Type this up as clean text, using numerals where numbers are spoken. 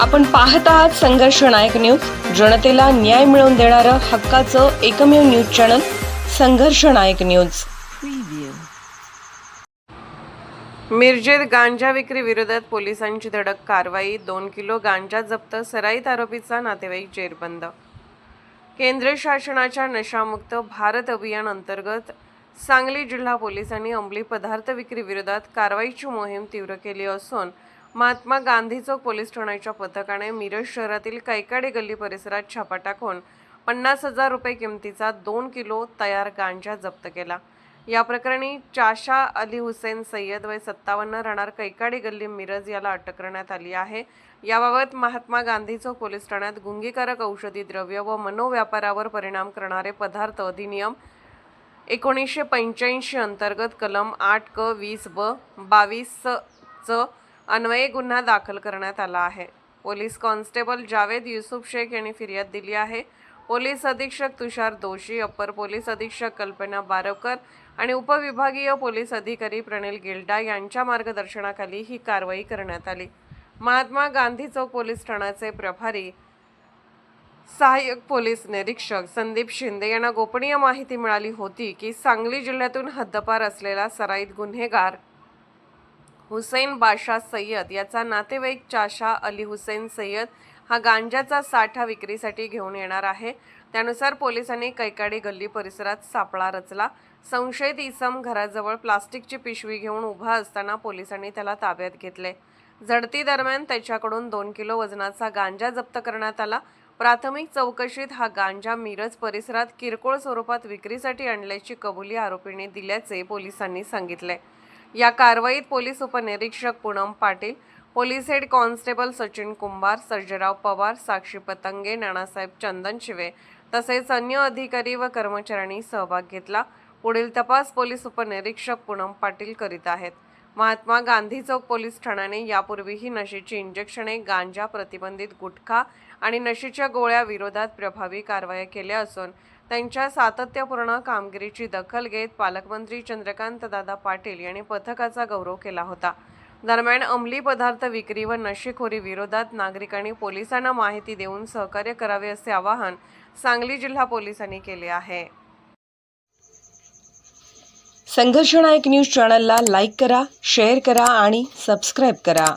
आपण पाहत आहात संघर्ष नायक न्यूज, जनतेला न्याय मिळवून देणारं हक्काचं एकमेव न्यूज चॅनल संघर्ष नायक न्यूज। मिरजेत गांजा विक्री विरोधात पोलिसांची धडक कारवाई। 2 किलो गांजा जप्त, सराईत आरोपीचा नातेवाईक जेरबंद। केंद्र शासनाच्या नशामुक्त भारत अभियान अंतर्गत सांगली जिल्हा पोलिसांनी अंमली पदार्थ विक्री विरोधात कारवाईची मोहीम तीव्र केली असून महात्मा गांधी चौक पोलीस ठाण्याच्या पथकाने मिरज शहरातील कैकाडे गल्ली परिसरात छापा टाकून 50,000 रुपये किमतीचा 2 किलो तयार गांजा जप्त केला। या प्रकरणी चाशा अली हुसेन सय्यद वय 57 राहणार कैकाडे गल्ली मिरज याला अटक करण्यात आली आहे। याबाबत महात्मा गांधी चौक पोलीस ठाण्यात गुंगीकारक औषधी द्रव्य व मनोव्यापारावर परिणाम करणारे पदार्थ अधिनियम 1985 अंतर्गत कलम 8 क 20 ब 22 च अन्वये गुन्हा दाखल करण्यात आला आहे। पोलीस कॉन्स्टेबल जावेद युसुफ शेख यांनी फिर्याद दिली आहे। पोलीस अधीक्षक तुषार दोशी, अप्पर पोलीस अधीक्षक कल्पना बारवकर आणि उपविभागीय पोलीस अधिकारी प्रणिल गिल्डा यांच्या मार्गदर्शनाखाली ही कारवाई करण्यात आली। महात्मा गांधी चौक पोलीस ठाण्याचे प्रभारी सहाय्यक पोलीस निरीक्षक संदीप शिंदे यांना गोपनीय माहिती मिळाली होती की सांगली जिल्ह्यातून हद्दपार असलेला सराईत गुन्हेगार हुसेन बाशा सय्यद याचा नातेवाईक चाशा अली हुसेन सय्यद हा गांजाचा साठा विक्रीसाठी घेऊन येणार आहे। त्यानुसार पोलिसांनी कैकाडे गल्ली परिसरात सापळा रचला। संशयित इसम घराजवळ प्लास्टिकची पिशवी घेऊन उभा असताना पोलिसांनी त्याला ताब्यात घेतले। झडती दरम्यान त्याच्याकडून 2 किलो वजनाचा गांजा जप्त करण्यात आला। प्राथमिक चौकशीत हा गांजा मिरज परिसरात किरकोळ स्वरूपात विक्रीसाठी आणल्याची कबुली आरोपीने दिल्याचे पोलिसांनी सांगितले। या कारवाईत पोलीस उपनिरीक्षक Poonam Patil, police head constable Sachin Kumbhar, Sarjerao Pawar, Sakshi Patange, Nanasaheb Chandanshive तसेच अन्य अधिकारी व कर्मचाऱ्यांनी सहभाग घेतला। पुढील तपास पोलीस उपनिरीक्षक पूनम पाटील करीत आहेत। महात्मा गांधी चौक पोलीस ठाण्याने यापूर्वीही नशेची इंजेक्शने, गांजा, प्रतिबंधित गुटखा आणि नशेच्या गोळ्या विरोधात प्रभावी कारवाया केल्या असून त्यांच्या सातत्यपूर्ण कामगिरीची दखल घेत पालकमंत्री चंद्रकांत दादा पाटील यांनी पथकाचा गौरव केला होता। दरम्यान अंमली पदार्थ विक्री व नशेखोरी विरोधात नागरिकांनी पोलिसांना माहिती देऊन सहकार्य करावे असे आवाहन सांगली जिल्हा पोलिसांनी केले आहे। संघर्ष नायक न्यूज चॅनलला लाईक करा, शेअर करा आणि सबस्क्राईब करा।